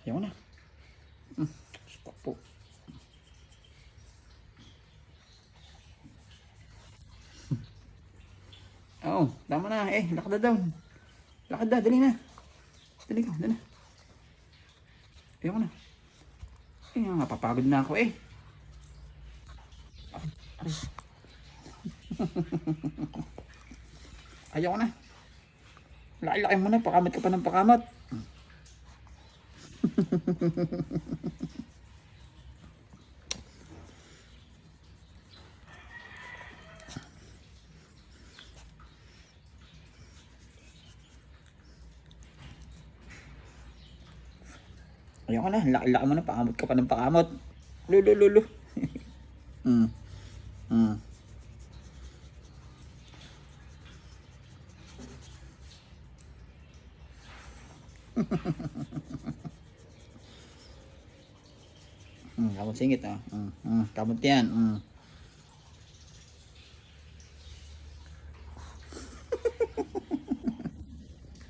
Ayaw na. Stop po. Oo, tama na. Lakad na daw. Lakad na, dali na. Dali ka, dali na. Ayaw na. Napapagod na ako Aray. Ayaw na. Laki-laki mo na, pakamot ka pa ng pakamot. Ayaw ka na, laki-laki mo na, pakamot ka pa ng pakamot. Lulu. Kamot singit, kamot yan.